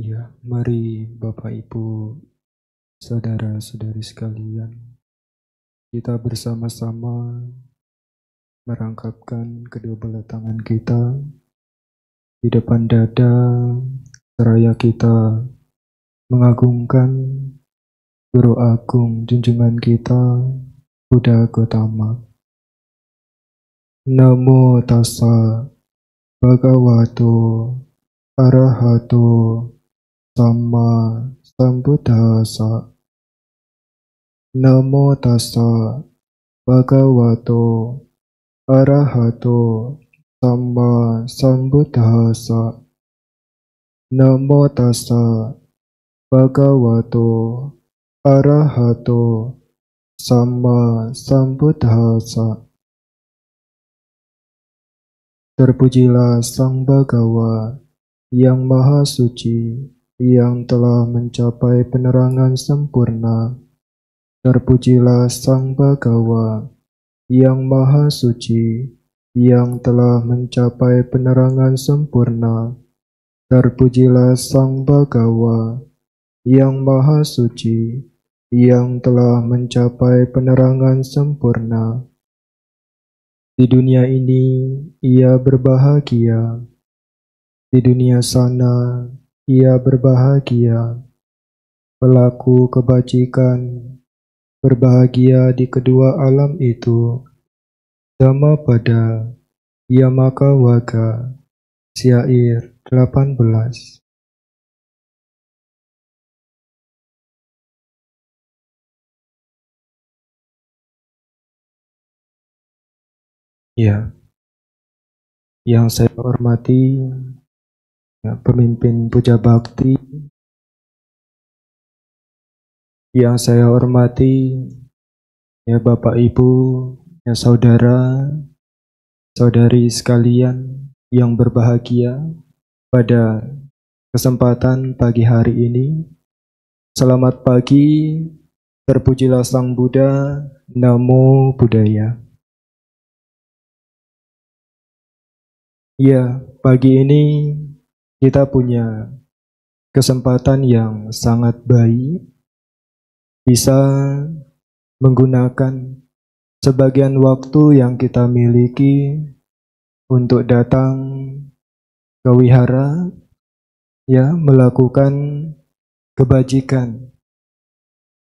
Ya, mari Bapak Ibu, saudara-saudari sekalian, kita bersama-sama merangkapkan kedua belah tangan kita di depan dada, seraya kita mengagungkan Guru Agung junjungan kita, Buddha Gautama. Namo tassa bhagavato arahato sama sambuddhassa. Namo tassa bhagavato arahato sama sambuddhassa. Namo tassa bhagavato arahato sama sambuddhassa. Terpujilah Sang Bhagawa yang Maha Suci, yang telah mencapai penerangan sempurna. Terpujilah Sang Bhagawa yang Maha Suci, yang telah mencapai penerangan sempurna. Terpujilah Sang Bhagawa yang Maha Suci, yang telah mencapai penerangan sempurna. Di dunia ini ia berbahagia, di dunia sana ia berbahagia. Pelaku kebajikan berbahagia di kedua alam itu. Dhammapada Yamaka Waga, Syair 18. Ya, yang saya hormati ya, pemimpin Puja Bakti, yang saya hormati ya Bapak Ibu, ya saudara, saudari sekalian yang berbahagia pada kesempatan pagi hari ini. Selamat pagi, terpujilah Sang Buddha, Namo Buddhaya. Ya, pagi ini kita punya kesempatan yang sangat baik, bisa menggunakan sebagian waktu yang kita miliki untuk datang ke wihara, ya, melakukan kebajikan,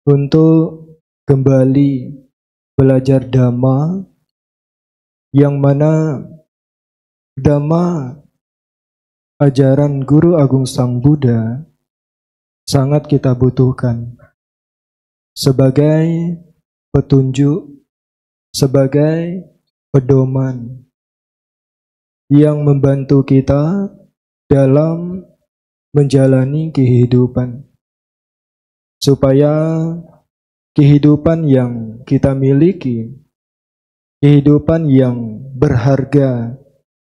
untuk kembali belajar Dhamma, yang mana Dhamma, ajaran Guru Agung Sang Buddha, sangat kita butuhkan sebagai petunjuk, sebagai pedoman yang membantu kita dalam menjalani kehidupan, supaya kehidupan yang kita miliki, kehidupan yang berharga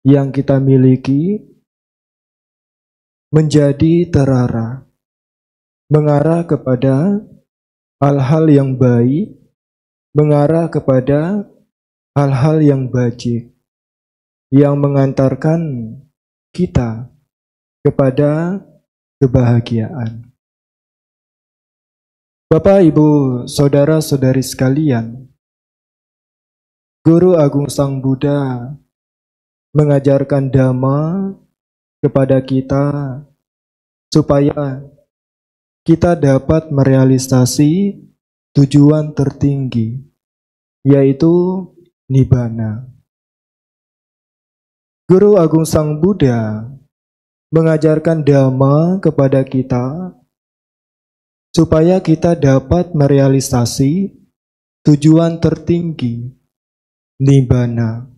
yang kita miliki, menjadi terarah, mengarah kepada hal-hal yang baik, mengarah kepada hal-hal yang bajik, yang mengantarkan kita kepada kebahagiaan. Bapak, Ibu, saudara-saudari sekalian, Guru Agung Sang Buddha mengajarkan Dhamma kepada kita supaya kita dapat merealisasi tujuan tertinggi, yaitu Nibbana. Guru Agung Sang Buddha mengajarkan Dhamma kepada kita supaya kita dapat merealisasi tujuan tertinggi, Nibbana.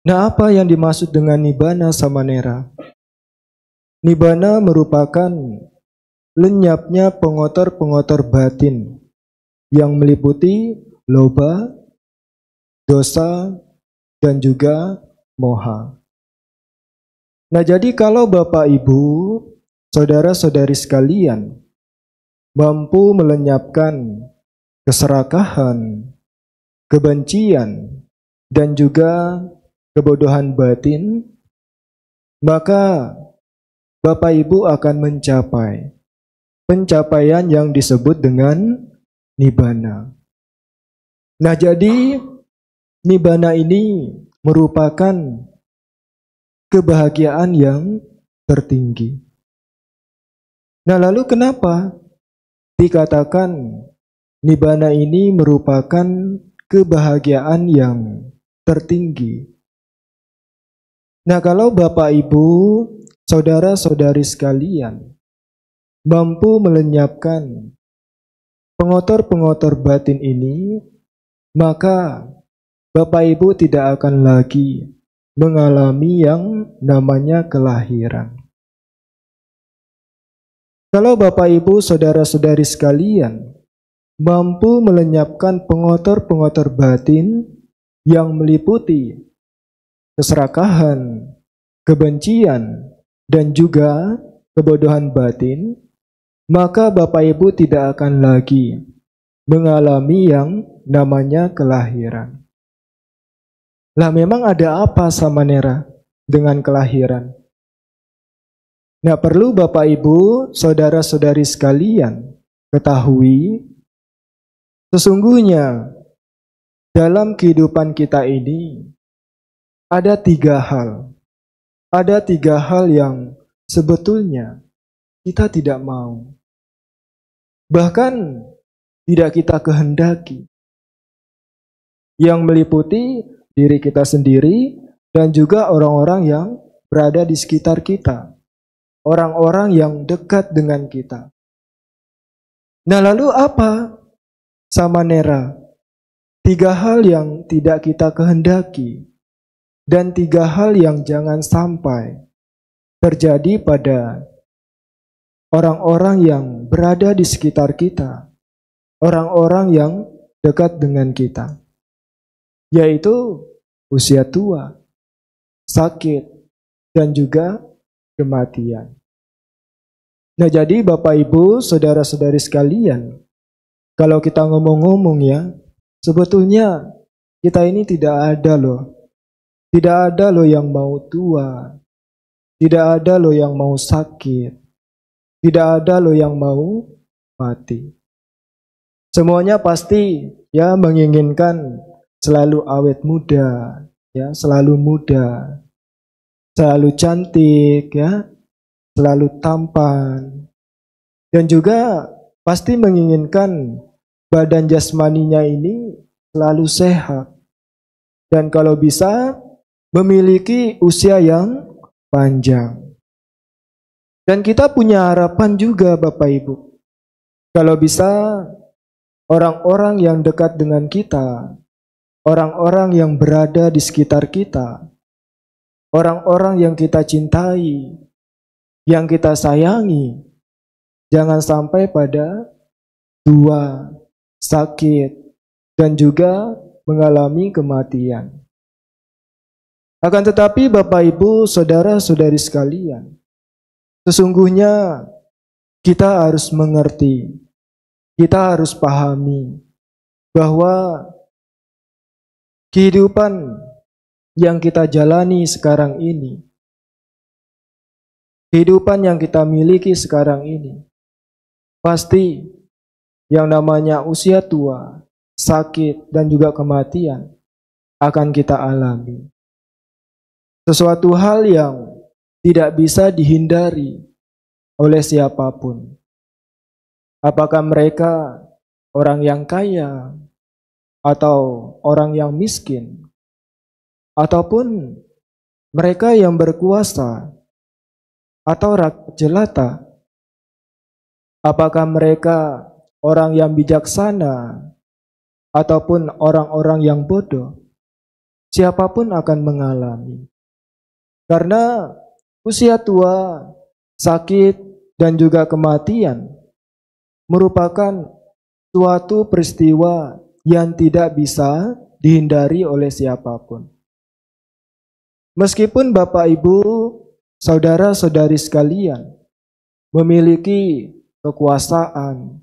Nah, apa yang dimaksud dengan Nibbana, Samanera? Nibbana merupakan lenyapnya pengotor-pengotor batin yang meliputi loba, dosa, dan juga moha. Nah, jadi kalau Bapak Ibu, saudara-saudari sekalian, mampu melenyapkan keserakahan, kebencian, dan juga kebodohan batin, maka Bapak Ibu akan mencapai pencapaian yang disebut dengan nibbana. Nah, jadi nibbana ini merupakan kebahagiaan yang tertinggi. Nah, lalu kenapa dikatakan nibbana ini merupakan kebahagiaan yang tertinggi? Nah, kalau Bapak Ibu, saudara-saudari sekalian, mampu melenyapkan pengotor-pengotor batin ini, maka Bapak Ibu tidak akan lagi mengalami yang namanya kelahiran. Kalau Bapak Ibu, saudara-saudari sekalian, mampu melenyapkan pengotor-pengotor batin yang meliputi keserakahan, kebencian, dan juga kebodohan batin, maka Bapak Ibu tidak akan lagi mengalami yang namanya kelahiran. Lah, memang ada apa Samanera dengan kelahiran? Nah, perlu Bapak Ibu, saudara-saudari sekalian ketahui, sesungguhnya dalam kehidupan kita ini ada tiga hal. Ada tiga hal yang sebetulnya kita tidak mau. Bahkan tidak kita kehendaki. Yang meliputi diri kita sendiri dan juga orang-orang yang berada di sekitar kita. Orang-orang yang dekat dengan kita. Nah, lalu apa Samanera? Tiga hal yang tidak kita kehendaki dan tiga hal yang jangan sampai terjadi pada orang-orang yang berada di sekitar kita, orang-orang yang dekat dengan kita, yaitu usia tua, sakit, dan juga kematian. Nah, jadi Bapak Ibu, saudara-saudari sekalian, kalau kita ngomong-ngomong ya, sebetulnya kita ini tidak ada loh yang mau tua, tidak ada loh yang mau sakit, tidak ada loh yang mau mati. Semuanya pasti ya menginginkan selalu awet muda, ya, selalu muda, selalu cantik, ya, selalu tampan, dan juga pasti menginginkan badan jasmaninya ini selalu sehat, dan kalau bisa memiliki usia yang panjang. Dan kita punya harapan juga Bapak Ibu, kalau bisa orang-orang yang dekat dengan kita, orang-orang yang berada di sekitar kita, orang-orang yang kita cintai, yang kita sayangi, jangan sampai pada tua, sakit, dan juga mengalami kematian. Akan tetapi Bapak Ibu, saudara-saudari sekalian, sesungguhnya kita harus mengerti, kita harus pahami bahwa kehidupan yang kita jalani sekarang ini, kehidupan yang kita miliki sekarang ini, pasti yang namanya usia tua, sakit, dan juga kematian akan kita alami. Sesuatu hal yang tidak bisa dihindari oleh siapapun. Apakah mereka orang yang kaya atau orang yang miskin, ataupun mereka yang berkuasa atau rakyat jelata. Apakah mereka orang yang bijaksana ataupun orang-orang yang bodoh, siapapun akan mengalami. Karena usia tua, sakit, dan juga kematian merupakan suatu peristiwa yang tidak bisa dihindari oleh siapapun. Meskipun Bapak Ibu, saudara-saudari sekalian memiliki kekuasaan,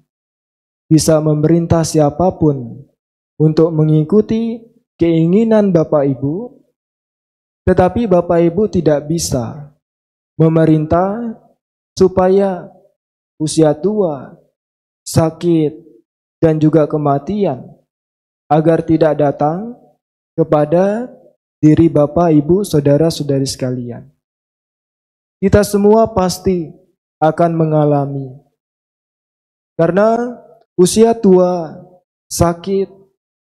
bisa memerintah siapapun untuk mengikuti keinginan Bapak Ibu, tetapi Bapak Ibu tidak bisa memerintah supaya usia tua, sakit, dan juga kematian agar tidak datang kepada diri Bapak, Ibu, saudara-saudari sekalian. Kita semua pasti akan mengalami, karena usia tua, sakit,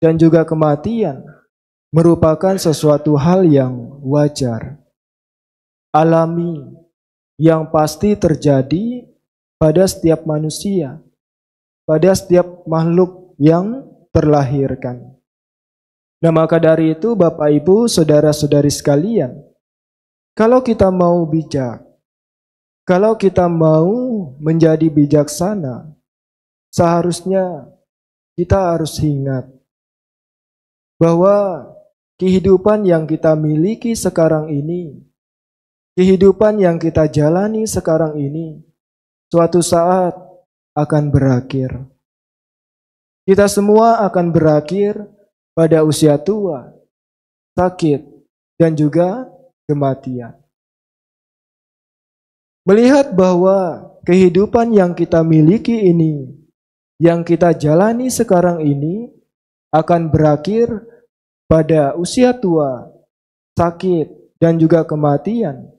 dan juga kematian merupakan sesuatu hal yang wajar, alami, yang pasti terjadi pada setiap manusia, pada setiap makhluk yang terlahirkan. Nah, maka dari itu Bapak Ibu, saudara-saudari sekalian, kalau kita mau bijak, kalau kita mau menjadi bijaksana, seharusnya kita harus ingat bahwa kehidupan yang kita miliki sekarang ini, kehidupan yang kita jalani sekarang ini, suatu saat akan berakhir. Kita semua akan berakhir pada usia tua, sakit, dan juga kematian. Melihat bahwa kehidupan yang kita miliki ini, yang kita jalani sekarang ini, akan berakhir pada usia tua, sakit, dan juga kematian.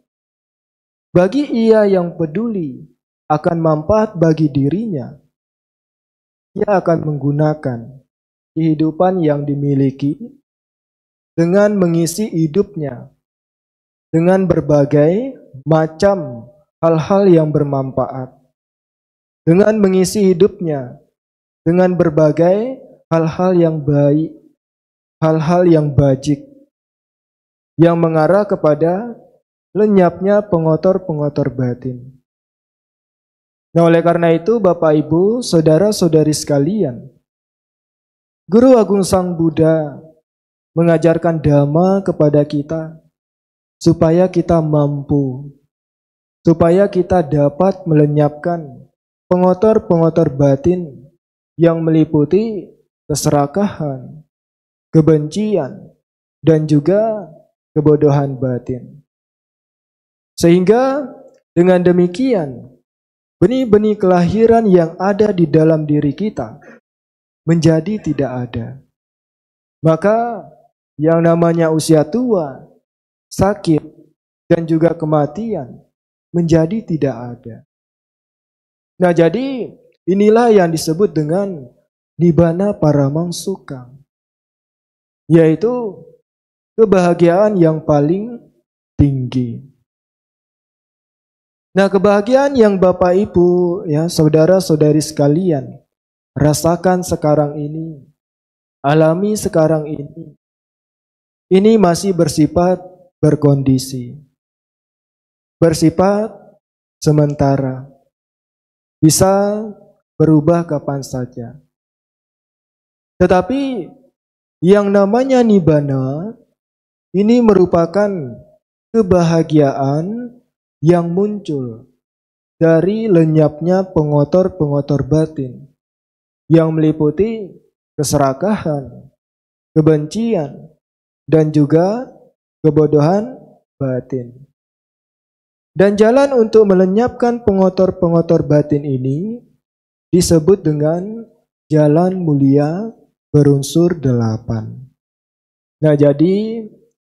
Bagi ia yang peduli akan manfaat bagi dirinya, ia akan menggunakan kehidupan yang dimiliki dengan mengisi hidupnya dengan berbagai macam hal-hal yang bermanfaat, dengan mengisi hidupnya dengan berbagai hal-hal yang baik, hal-hal yang bajik, yang mengarah kepada lenyapnya pengotor-pengotor batin. Nah, oleh karena itu Bapak Ibu, saudara-saudari sekalian, Guru Agung Sang Buddha mengajarkan dhamma kepada kita supaya kita mampu, supaya kita dapat melenyapkan pengotor-pengotor batin yang meliputi keserakahan, kebencian, dan juga kebodohan batin. Sehingga dengan demikian, benih-benih kelahiran yang ada di dalam diri kita menjadi tidak ada. Maka yang namanya usia tua, sakit, dan juga kematian menjadi tidak ada. Nah, jadi inilah yang disebut dengan Nibbana Paramangsukkhang, yaitu kebahagiaan yang paling tinggi. Nah, kebahagiaan yang Bapak Ibu, ya saudara-saudari sekalian, rasakan sekarang ini, alami sekarang ini masih bersifat berkondisi, bersifat sementara, bisa berubah kapan saja. Tetapi yang namanya Nibbana ini merupakan kebahagiaan yang muncul dari lenyapnya pengotor-pengotor batin yang meliputi keserakahan, kebencian, dan juga kebodohan batin. Dan jalan untuk melenyapkan pengotor-pengotor batin ini disebut dengan jalan mulia berunsur 8. Nah, jadi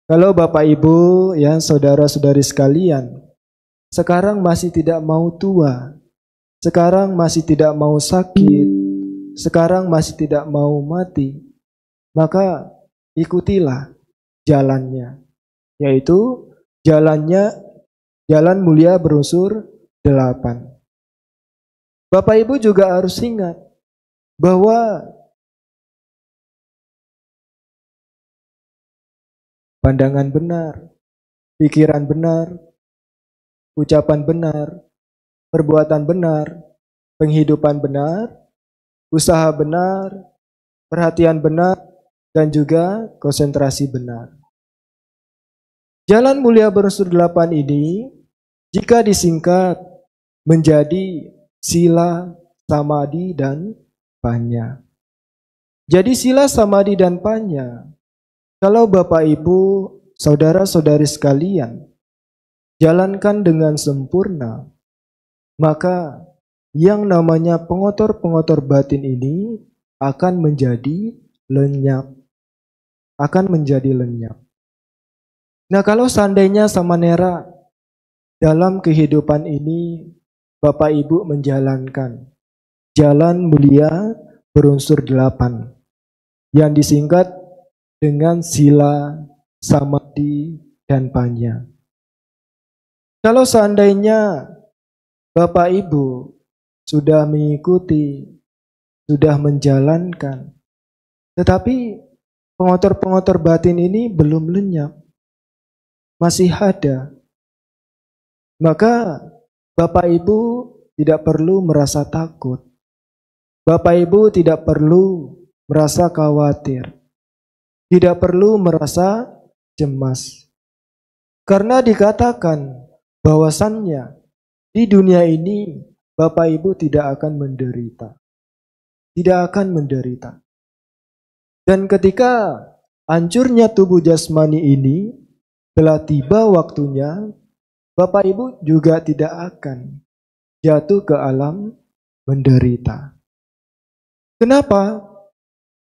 kalau Bapak Ibu, ya saudara-saudari sekalian, sekarang masih tidak mau tua, sekarang masih tidak mau sakit, sekarang masih tidak mau mati, maka ikutilah jalannya, yaitu jalan mulia berunsur 8. Bapak Ibu juga harus ingat bahwa pandangan benar, pikiran benar, ucapan benar, perbuatan benar, penghidupan benar, usaha benar, perhatian benar, dan juga konsentrasi benar. Jalan mulia berunsur 8 ini jika disingkat menjadi sila, samadhi, dan panya. Jadi sila, samadhi, dan panya, kalau Bapak Ibu, saudara-saudari sekalian, jalankan dengan sempurna, maka yang namanya pengotor-pengotor batin ini akan menjadi lenyap. Akan menjadi lenyap. Nah, kalau seandainya Samanera dalam kehidupan ini Bapak Ibu menjalankan jalan mulia berunsur 8 yang disingkat dengan sila, samadhi, dan panya. Kalau seandainya Bapak Ibu sudah mengikuti, sudah menjalankan, tetapi pengotor-pengotor batin ini belum lenyap, masih ada, maka Bapak Ibu tidak perlu merasa takut. Bapak Ibu tidak perlu merasa khawatir. Tidak perlu merasa cemas. Karena dikatakan bahwasannya di dunia ini Bapak Ibu tidak akan menderita. Tidak akan menderita. Dan ketika hancurnya tubuh jasmani ini telah tiba waktunya, Bapak Ibu juga tidak akan jatuh ke alam menderita. Kenapa?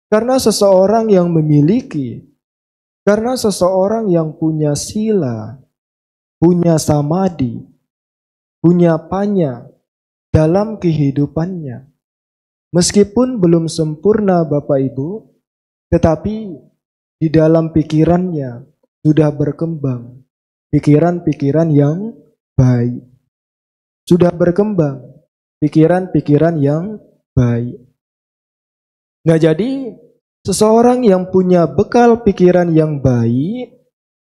Karena seseorang yang memiliki, karena seseorang yang punya sila, punya samadhi, punya panya dalam kehidupannya. Meskipun belum sempurna Bapak Ibu, tetapi di dalam pikirannya sudah berkembang pikiran-pikiran yang baik. Sudah berkembang pikiran-pikiran yang baik. Nah, jadi seseorang yang punya bekal pikiran yang baik,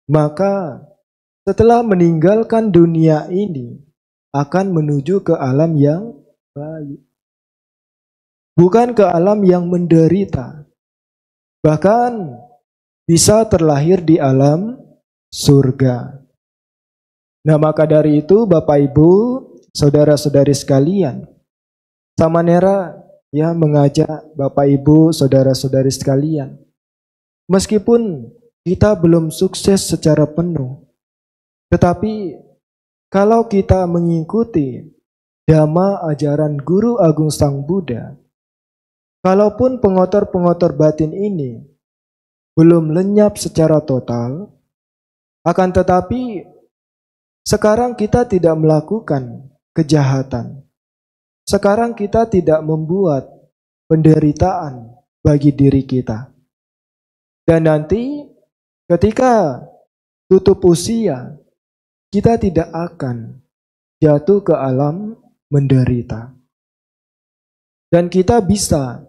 maka setelah meninggalkan dunia ini akan menuju ke alam yang baik. Bukan ke alam yang menderita. Bahkan bisa terlahir di alam surga. Nah, maka dari itu Bapak Ibu, saudara-saudari sekalian, Samanera ya mengajak Bapak Ibu, saudara-saudari sekalian, meskipun kita belum sukses secara penuh, tetapi kalau kita mengikuti dhamma ajaran Guru Agung Sang Buddha, kalaupun pengotor-pengotor batin ini belum lenyap secara total, akan tetapi sekarang kita tidak melakukan kejahatan. Sekarang kita tidak membuat penderitaan bagi diri kita. Dan nanti ketika tutup usia, kita tidak akan jatuh ke alam menderita. Dan kita bisa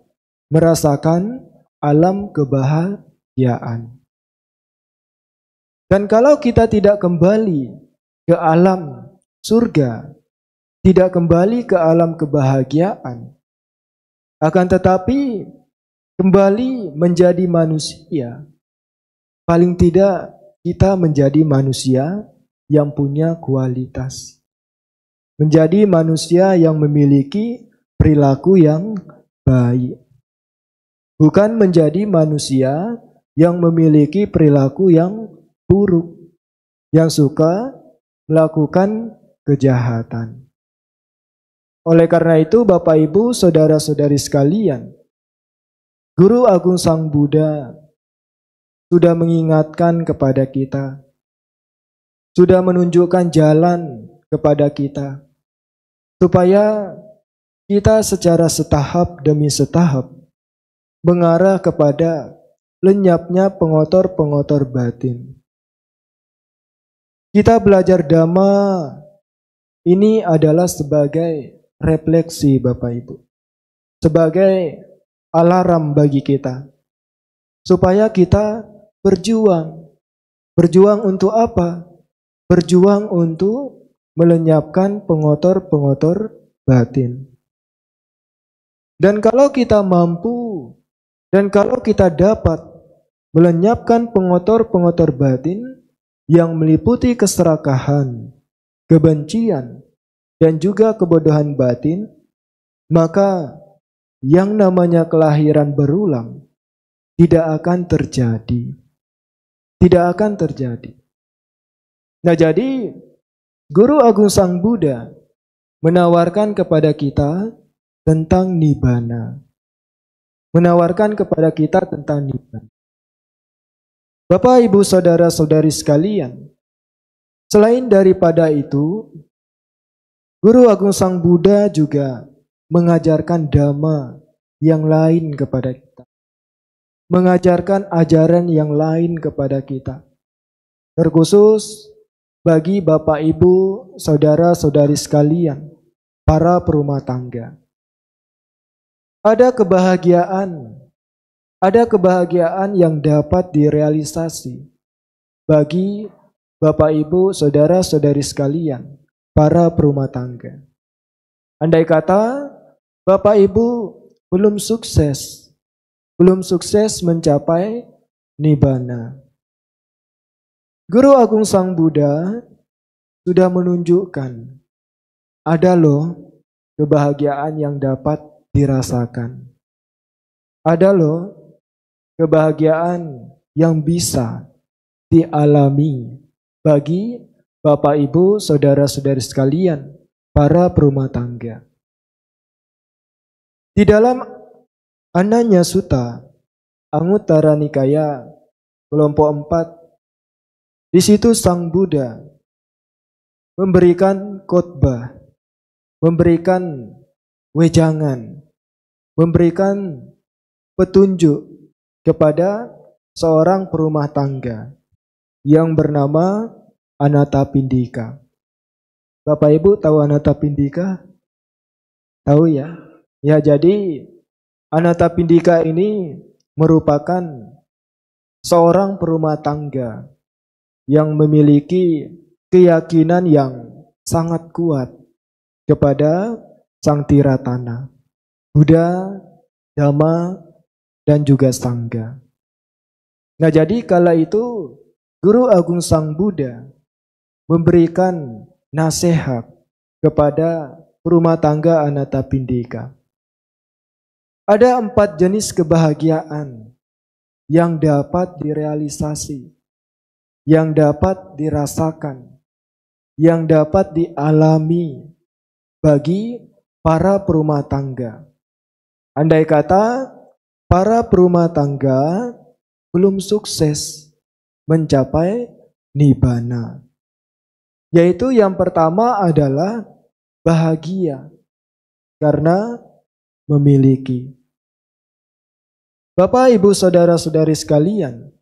merasakan alam kebahagiaan. Dan kalau kita tidak kembali ke alam surga, tidak kembali ke alam kebahagiaan, akan tetapi kembali menjadi manusia, paling tidak kita menjadi manusia yang punya kualitas. Menjadi manusia yang memiliki perilaku yang baik. Bukan menjadi manusia yang memiliki perilaku yang buruk, yang suka melakukan kejahatan. Oleh karena itu Bapak Ibu, saudara-saudari sekalian, Guru Agung Sang Buddha sudah mengingatkan kepada kita, sudah menunjukkan jalan kepada kita, supaya kita secara setahap demi setahap mengarah kepada lenyapnya pengotor-pengotor batin. Kita belajar Dhamma ini adalah sebagai refleksi Bapak Ibu, sebagai alarm bagi kita, supaya kita berjuang. Berjuang untuk apa? Berjuang untuk melenyapkan pengotor-pengotor batin. Dan kalau kita mampu, dan kalau kita dapat melenyapkan pengotor-pengotor batin yang meliputi keserakahan, kebencian, dan juga kebodohan batin, maka yang namanya kelahiran berulang tidak akan terjadi. Tidak akan terjadi. Nah, jadi Guru Agung Sang Buddha menawarkan kepada kita tentang nibbana. Menawarkan kepada kita tentang nibbana. Bapak, Ibu, saudara-saudari sekalian, selain daripada itu, Guru Agung Sang Buddha juga mengajarkan dhamma yang lain kepada kita. Mengajarkan ajaran yang lain kepada kita. Terkhusus bagi Bapak, Ibu, saudara-saudari sekalian, para perumah tangga. Ada kebahagiaan yang dapat direalisasi bagi Bapak, Ibu, saudara-saudari sekalian, para perumah tangga. Andai kata Bapak, Ibu belum sukses mencapai nibbana. Guru Agung Sang Buddha sudah menunjukkan ada loh kebahagiaan yang dapat dirasakan. Ada loh kebahagiaan yang bisa dialami bagi Bapak, Ibu, saudara-saudari sekalian, para perumah tangga. Di dalam Ananya Sutta, Anguttara Nikaya, kelompok 4, di situ Sang Buddha memberikan khotbah, memberikan wejangan, memberikan petunjuk kepada seorang perumah tangga yang bernama Anathapindika. Bapak, Ibu tahu Anathapindika? Tahu ya? Ya, jadi Anathapindika ini merupakan seorang perumah tangga yang memiliki keyakinan yang sangat kuat kepada Sang Tiratana, Buddha, Dhamma, dan juga Sangha. Nah, jadi kala itu Guru Agung Sang Buddha memberikan nasihat kepada perumah tangga Anathapindika. Ada 4 jenis kebahagiaan yang dapat direalisasi, yang dapat dirasakan, yang dapat dialami bagi para perumah tangga. Andai kata para perumah tangga belum sukses mencapai nibbana. Yaitu yang pertama adalah bahagia karena memiliki. Bapak, Ibu, saudara-saudari sekalian,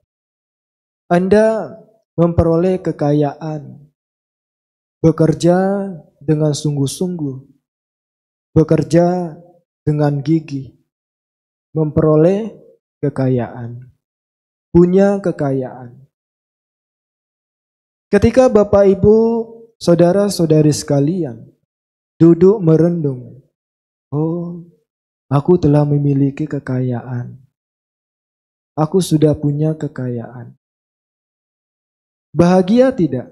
Anda memperoleh kekayaan, bekerja dengan sungguh-sungguh, bekerja dengan gigih, memperoleh kekayaan, punya kekayaan. Ketika Bapak, Ibu, saudara-saudari sekalian duduk merenung, oh, aku telah memiliki kekayaan. Aku sudah punya kekayaan. Bahagia tidak?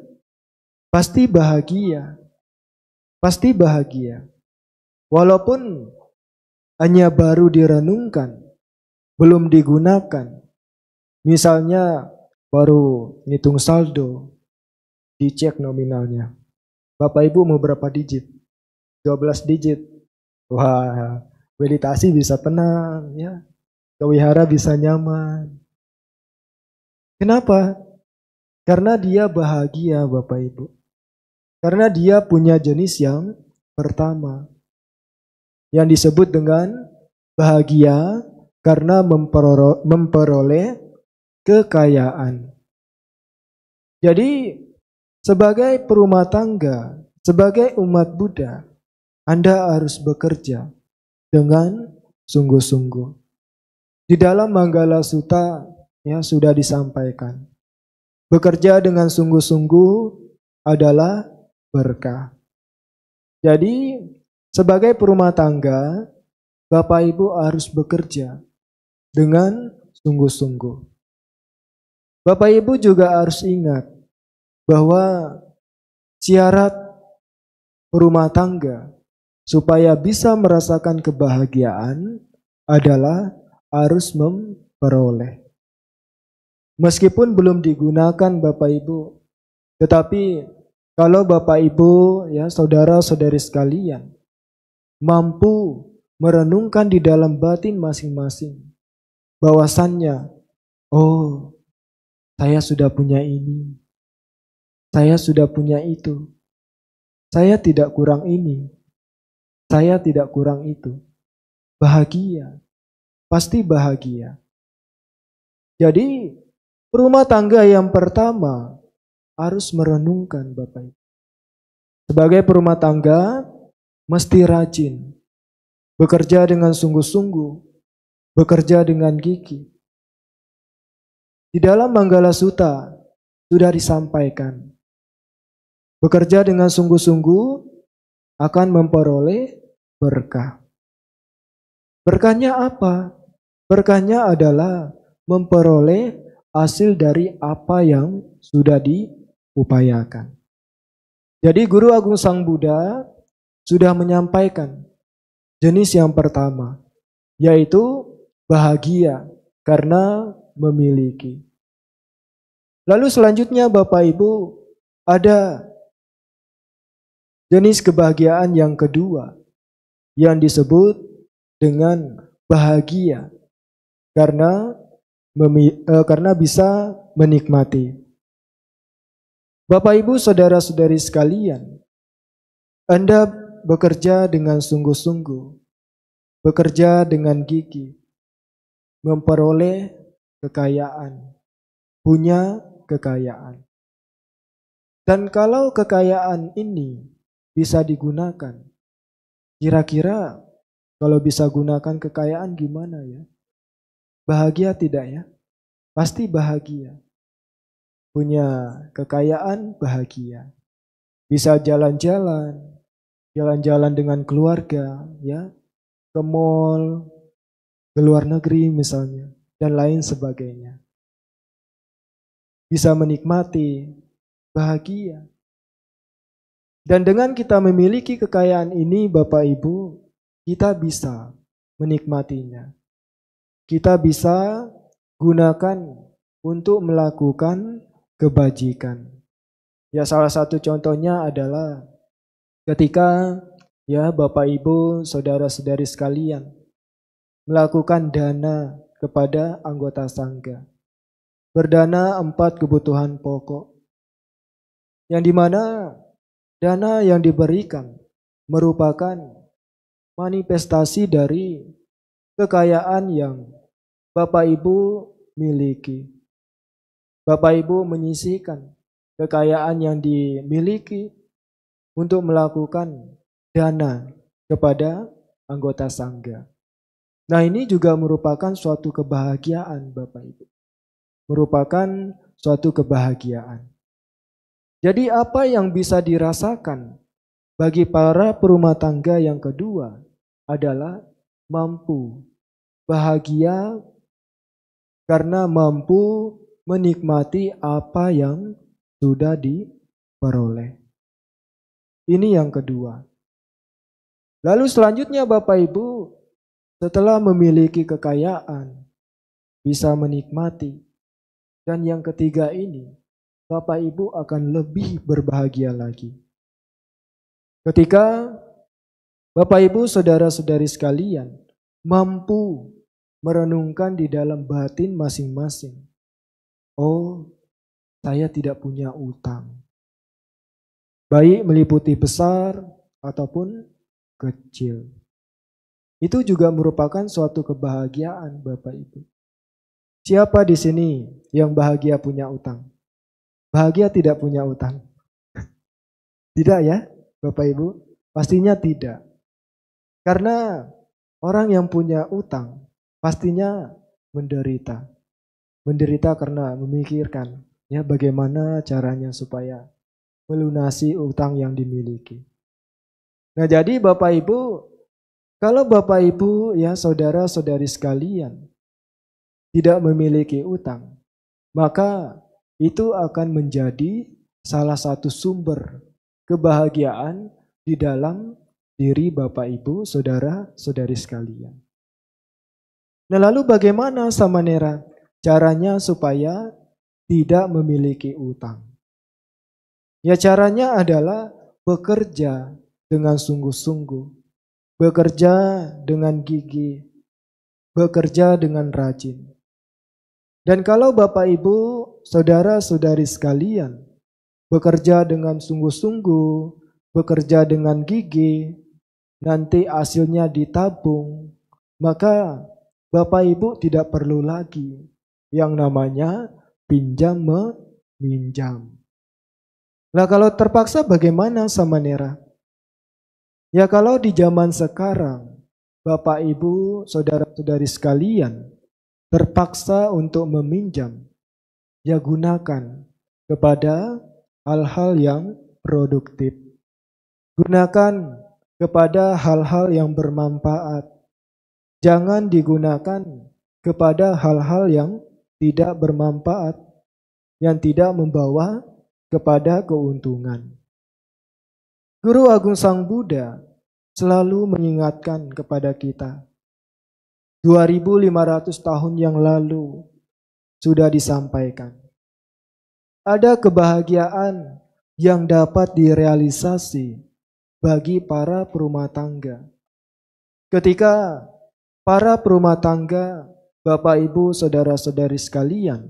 Pasti bahagia. Pasti bahagia. Walaupun hanya baru direnungkan, belum digunakan. Misalnya baru ngitung saldo, dicek nominalnya. Bapak, Ibu mau berapa digit? 12 digit. Wah, meditasi bisa tenang ya. Kewihara bisa nyaman. Kenapa? Karena dia bahagia, Bapak, Ibu. Karena dia punya jenis yang pertama, yang disebut dengan bahagia karena memperoleh kekayaan. Jadi sebagai perumah tangga, sebagai umat Buddha, Anda harus bekerja dengan sungguh-sungguh. Di dalam Manggala Sutta ya sudah disampaikan, bekerja dengan sungguh-sungguh adalah berkah. Jadi sebagai perumah tangga, Bapak, Ibu harus bekerja dengan sungguh-sungguh. Bapak, Ibu juga harus ingat bahwa syarat perumah tangga supaya bisa merasakan kebahagiaan adalah harus memperoleh. Meskipun belum digunakan Bapak, Ibu, tetapi Kalau Bapak Ibu, ya saudara-saudari sekalian, mampu merenungkan di dalam batin masing-masing bahwasannya, oh, saya sudah punya ini, saya sudah punya itu, saya tidak kurang ini, saya tidak kurang itu. Bahagia, pasti bahagia. Jadi, rumah tangga yang pertama harus merenungkan Bapak Ibu. Sebagai perumah tangga, mesti rajin, bekerja dengan sungguh-sungguh, bekerja dengan gigih. Di dalam Manggala Sutta sudah disampaikan, bekerja dengan sungguh-sungguh akan memperoleh berkah. Berkahnya apa? Berkahnya adalah memperoleh hasil dari apa yang sudah diupayakan. Jadi Guru Agung Sang Buddha sudah menyampaikan jenis yang pertama, yaitu bahagia karena memiliki. Lalu selanjutnya Bapak Ibu, ada jenis kebahagiaan yang kedua yang disebut dengan bahagia karena bisa menikmati. Bapak Ibu saudara-saudari sekalian, Anda bekerja dengan sungguh-sungguh, bekerja dengan gigih, memperoleh kekayaan, punya kekayaan. Dan kalau kekayaan ini bisa digunakan, kira-kira kalau bisa gunakan kekayaan gimana ya? Bahagia tidak ya? Pasti bahagia. Punya kekayaan bahagia. Bisa jalan-jalan, jalan-jalan dengan keluarga ya, ke mall, ke luar negeri misalnya, dan lain sebagainya. Bisa menikmati, bahagia. Dan dengan kita memiliki kekayaan ini Bapak Ibu, kita bisa menikmatinya. Kita bisa gunakan untuk melakukan kebajikan. Ya salah satu contohnya adalah ketika ya Bapak Ibu, saudara-saudari sekalian melakukan dana kepada anggota sangga. Berdana 4 kebutuhan pokok. Yang dimana dana yang diberikan merupakan manifestasi dari kekayaan yang Bapak Ibu miliki. Bapak Ibu menyisihkan kekayaan yang dimiliki untuk melakukan dana kepada anggota sangga. Nah ini juga merupakan suatu kebahagiaan Bapak Ibu. Merupakan suatu kebahagiaan. Jadi apa yang bisa dirasakan bagi para perumah tangga yang kedua adalah mampu bahagia karena mampu menikmati apa yang sudah diperoleh. Ini yang kedua. Lalu selanjutnya Bapak Ibu, setelah memiliki kekayaan, bisa menikmati. Dan yang ketiga ini, Bapak Ibu akan lebih berbahagia lagi. Ketika Bapak Ibu saudara-saudari sekalian mampu merenungkan di dalam batin masing-masing. Oh, saya tidak punya utang. Baik meliputi besar ataupun kecil. Itu juga merupakan suatu kebahagiaan Bapak Ibu. Siapa di sini yang bahagia punya utang? Bahagia tidak punya utang? Tidak ya Bapak Ibu? Pastinya tidak. Karena orang yang punya utang pastinya menderita. Menderita karena memikirkan ya bagaimana caranya supaya melunasi utang yang dimiliki. Nah jadi Bapak Ibu, kalau Bapak Ibu ya saudara-saudari sekalian tidak memiliki utang, maka itu akan menjadi salah satu sumber kebahagiaan di dalam diri Bapak Ibu, saudara-saudari sekalian. Nah lalu bagaimana Samanera caranya supaya tidak memiliki utang? Ya caranya adalah bekerja dengan sungguh-sungguh, bekerja dengan gigih, bekerja dengan rajin. Dan kalau Bapak Ibu, saudara-saudari sekalian, bekerja dengan sungguh-sungguh, bekerja dengan gigih, nanti hasilnya ditabung, maka Bapak Ibu tidak perlu lagi yang namanya pinjam meminjam. Nah kalau terpaksa bagaimana Samanera? Ya kalau di zaman sekarang, Bapak Ibu, saudara-saudari sekalian, terpaksa untuk meminjam, ya gunakan kepada hal-hal yang produktif. Gunakan kepada hal-hal yang bermanfaat. Jangan digunakan kepada hal-hal yang tidak bermanfaat, yang tidak membawa kepada keuntungan. Guru Agung Sang Buddha selalu mengingatkan kepada kita, 2500 tahun yang lalu sudah disampaikan. Ada kebahagiaan yang dapat direalisasi bagi para perumah tangga. Ketika para perumah tangga, Bapak Ibu, saudara-saudari sekalian,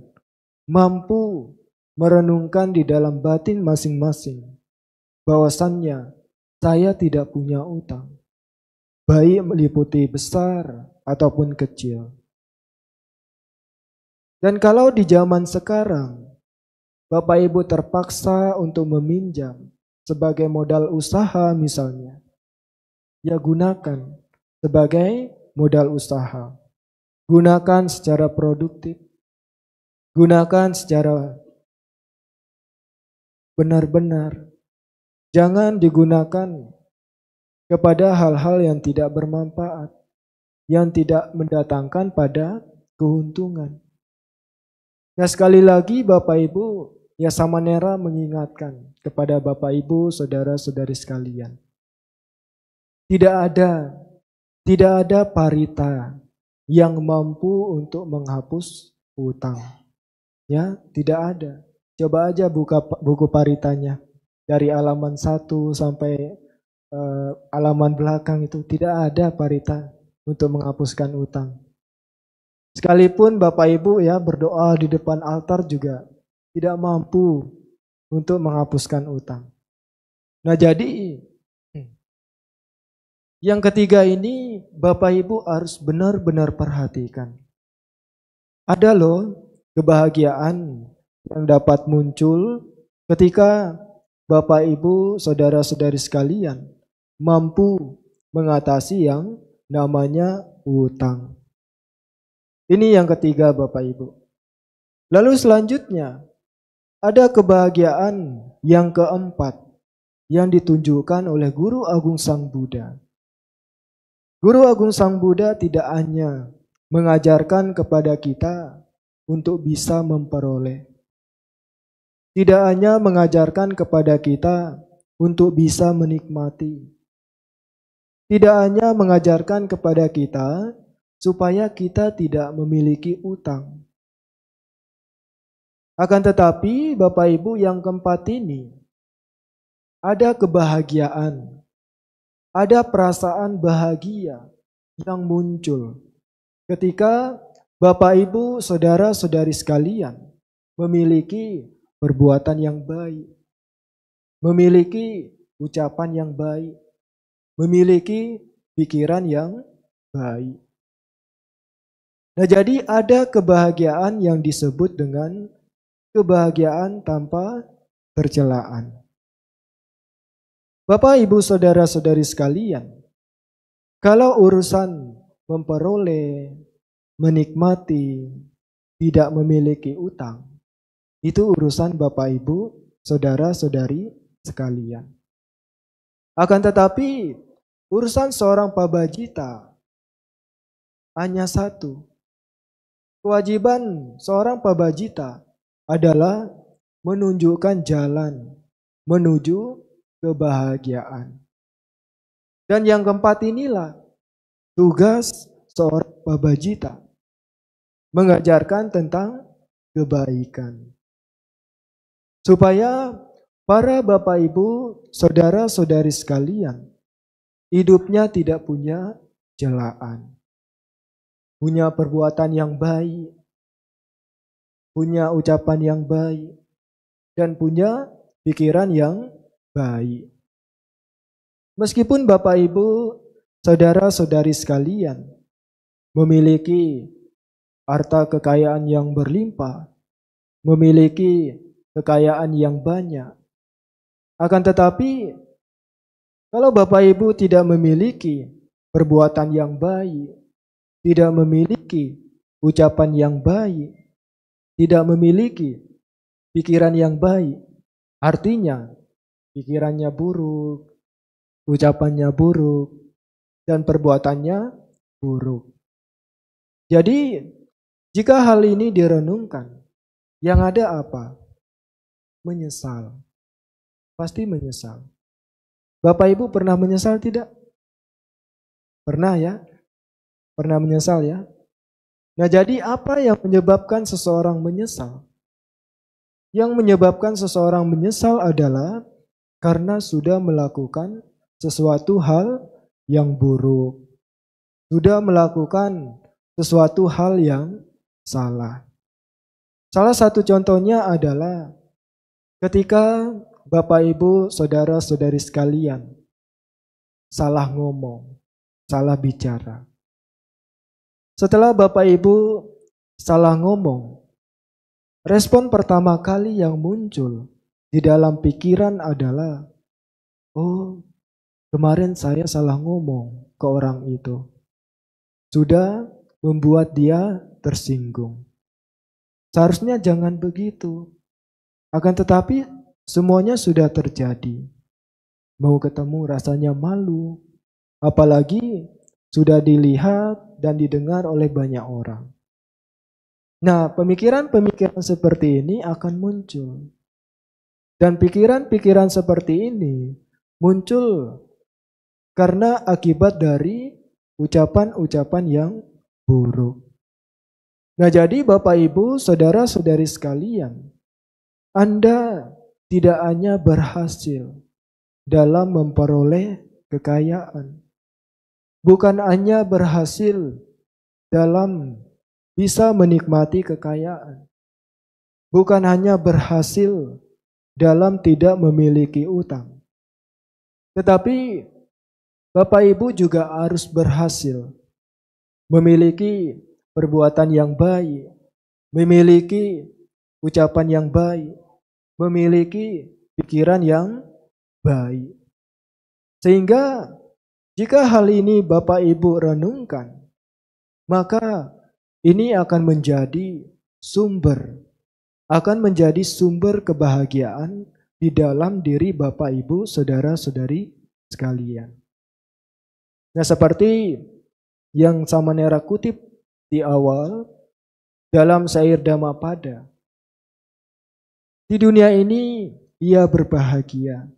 mampu merenungkan di dalam batin masing-masing bahwasannya saya tidak punya utang, baik meliputi besar ataupun kecil. Dan kalau di zaman sekarang, Bapak Ibu terpaksa untuk meminjam sebagai modal usaha misalnya, ya gunakan sebagai modal usaha. Gunakan secara produktif. Gunakan secara benar-benar. Jangan digunakan kepada hal-hal yang tidak bermanfaat, yang tidak mendatangkan pada keuntungan. Nah sekali lagi Bapak Ibu, ya Samanera mengingatkan kepada Bapak Ibu, saudara-saudari sekalian. Tidak ada parita yang mampu untuk menghapus hutang. Ya, tidak ada. Coba aja buka buku paritanya. Dari halaman 1 sampai halaman belakang itu tidak ada parita untuk menghapuskan utang. Sekalipun Bapak Ibu ya berdoa di depan altar juga tidak mampu untuk menghapuskan utang. Nah jadi yang ketiga ini Bapak Ibu harus benar-benar perhatikan. Ada loh kebahagiaan yang dapat muncul ketika Bapak Ibu, saudara-saudari sekalian mampu mengatasi yang namanya hutang. Ini yang ketiga Bapak Ibu. Lalu selanjutnya ada kebahagiaan yang keempat yang ditunjukkan oleh Guru Agung Sang Buddha. Guru Agung Sang Buddha tidak hanya mengajarkan kepada kita untuk bisa memperoleh. Tidak hanya mengajarkan kepada kita untuk bisa menikmati. Tidak hanya mengajarkan kepada kita supaya kita tidak memiliki utang. Akan tetapi Bapak Ibu yang keempat ini, ada kebahagiaan, ada perasaan bahagia yang muncul ketika Bapak Ibu, saudara-saudari sekalian memiliki perbuatan yang baik, memiliki ucapan yang baik, memiliki pikiran yang baik. Nah jadi ada kebahagiaan yang disebut dengan kebahagiaan tanpa tercelaan. Bapak, Ibu, saudara-saudari sekalian, kalau urusan memperoleh, menikmati, tidak memiliki utang, itu urusan Bapak Ibu, saudara-saudari sekalian. Akan tetapi urusan seorang pabajita hanya satu. Kewajiban seorang pabajita adalah menunjukkan jalan menuju kebahagiaan. Dan yang keempat inilah tugas seorang pabajita, mengajarkan tentang kebaikan. Supaya para bapak ibu, saudara-saudari sekalian, hidupnya tidak punya celaan, punya perbuatan yang baik, punya ucapan yang baik, dan punya pikiran yang baik. Meskipun bapak ibu, saudara-saudari sekalian, memiliki harta kekayaan yang berlimpah, memiliki kekayaan yang banyak, akan tetapi kalau bapak ibu tidak memiliki perbuatan yang baik, tidak memiliki ucapan yang baik, tidak memiliki pikiran yang baik, artinya pikirannya buruk, ucapannya buruk, dan perbuatannya buruk. Jadi, jika hal ini direnungkan, yang ada apa? Menyesal. Pasti menyesal. Bapak Ibu pernah menyesal tidak? Pernah ya? Pernah menyesal ya? Nah, jadi apa yang menyebabkan seseorang menyesal? Yang menyebabkan seseorang menyesal adalah karena sudah melakukan sesuatu hal yang buruk. Sudah melakukan sesuatu hal yang salah. Salah satu contohnya adalah ketika Bapak Ibu, saudara-saudari sekalian salah ngomong, salah bicara. Setelah Bapak Ibu salah ngomong, respon pertama kali yang muncul di dalam pikiran adalah, oh, kemarin saya salah ngomong ke orang itu. Sudah membuat dia tersinggung. Seharusnya jangan begitu. Akan tetapi semuanya sudah terjadi. Mau ketemu rasanya malu. Apalagi sudah dilihat dan didengar oleh banyak orang. Nah, pemikiran-pemikiran seperti ini akan muncul. Dan pikiran-pikiran seperti ini muncul karena akibat dari ucapan-ucapan yang buruk. Nah, jadi Bapak Ibu, saudara-saudari sekalian, Anda tidak hanya berhasil dalam memperoleh kekayaan, bukan hanya berhasil dalam bisa menikmati kekayaan, bukan hanya berhasil dalam tidak memiliki utang, tetapi Bapak Ibu juga harus berhasil memiliki perbuatan yang baik, memiliki ucapan yang baik, memiliki pikiran yang baik. Sehingga jika hal ini Bapak Ibu renungkan, maka ini akan menjadi sumber kebahagiaan di dalam diri Bapak Ibu, saudara-saudari sekalian. Nah, seperti yang Samanera kutip di awal dalam syair Dhammapada. Di dunia ini ia berbahagia.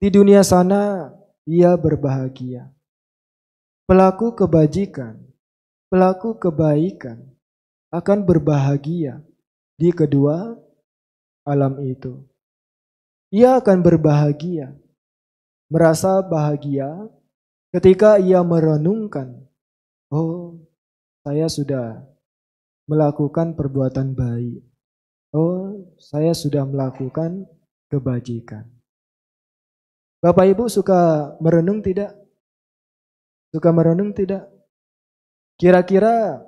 Di dunia sana ia berbahagia. Pelaku kebajikan, pelaku kebaikan akan berbahagia di kedua alam itu. Ia akan berbahagia, merasa bahagia ketika ia merenungkan, oh, saya sudah melakukan perbuatan baik. Oh, saya sudah melakukan kebajikan. Bapak Ibu suka merenung tidak? Suka merenung tidak? Kira-kira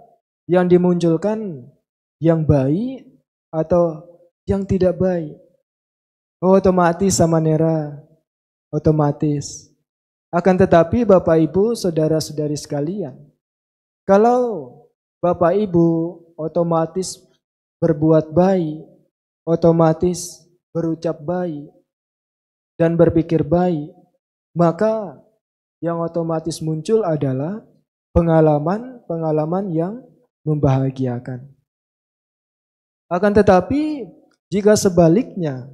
yang dimunculkan yang baik atau yang tidak baik? Oh, otomatis Samanera, otomatis. Akan tetapi Bapak Ibu, saudara-saudari sekalian, kalau Bapak Ibu otomatis berbuat baik, otomatis berucap baik, dan berpikir baik, maka yang otomatis muncul adalah pengalaman-pengalaman yang membahagiakan. Akan tetapi jika sebaliknya,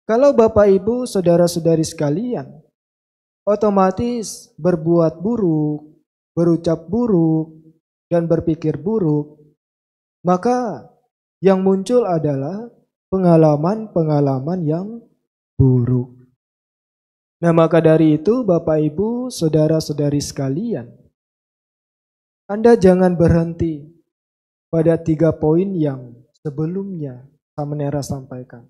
kalau Bapak Ibu, saudara-saudari sekalian, otomatis berbuat buruk, berucap buruk, dan berpikir buruk, maka yang muncul adalah pengalaman-pengalaman yang buruk. Nah, maka dari itu Bapak Ibu, saudara-saudari sekalian, Anda jangan berhenti pada 3 poin yang sebelumnya Samanera sampaikan.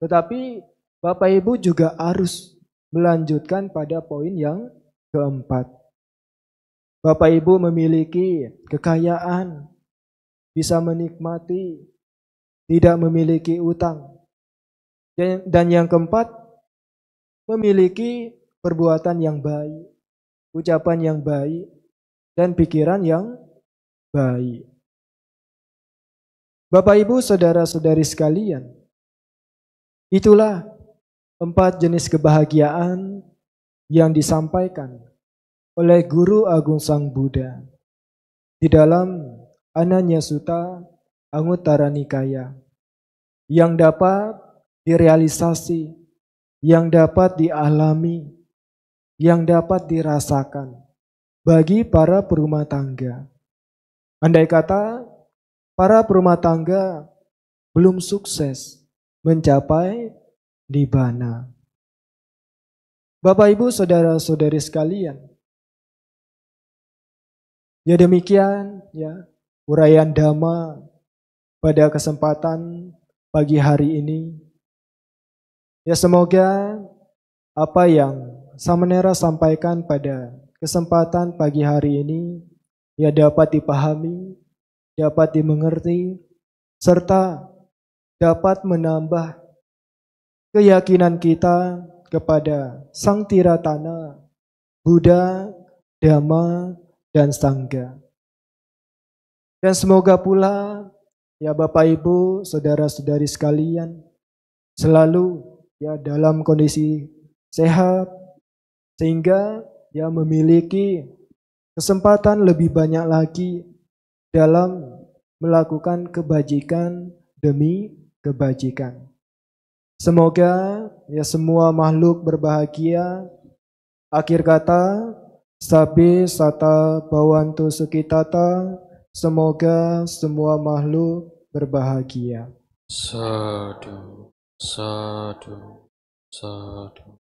Tetapi Bapak Ibu juga harus melanjutkan pada poin yang keempat. Bapak Ibu memiliki kekayaan, bisa menikmati, tidak memiliki utang. Dan yang keempat, memiliki perbuatan yang baik, ucapan yang baik, dan pikiran yang baik. Bapak Ibu, saudara-saudari sekalian, itulah 4 jenis kebahagiaan yang disampaikan oleh Guru Agung Sang Buddha di dalam Ananya Sutta Anguttara Nikaya yang dapat direalisasi, yang dapat dialami, yang dapat dirasakan bagi para perumah tangga. Andai kata para perumah tangga belum sukses mencapai nibbana. Bapak Ibu saudara-saudari sekalian, ya demikian ya uraian Dhamma pada kesempatan pagi hari ini. Ya semoga apa yang Samanera sampaikan pada kesempatan pagi hari ini ya dapat dipahami, dapat dimengerti, serta dapat menambah keyakinan kita kepada Sang Tiratana, Buddha, Dhamma, dan Sangha. Dan semoga pula ya Bapak Ibu, saudara-saudari sekalian selalu ya dalam kondisi sehat sehingga ya memiliki kesempatan lebih banyak lagi dalam melakukan kebajikan demi kebajikan. Semoga ya semua makhluk berbahagia. Akhir kata, sabbe sata bhavantu sukhitata. Semoga semua makhluk berbahagia. Sadhu, sadhu, sadhu.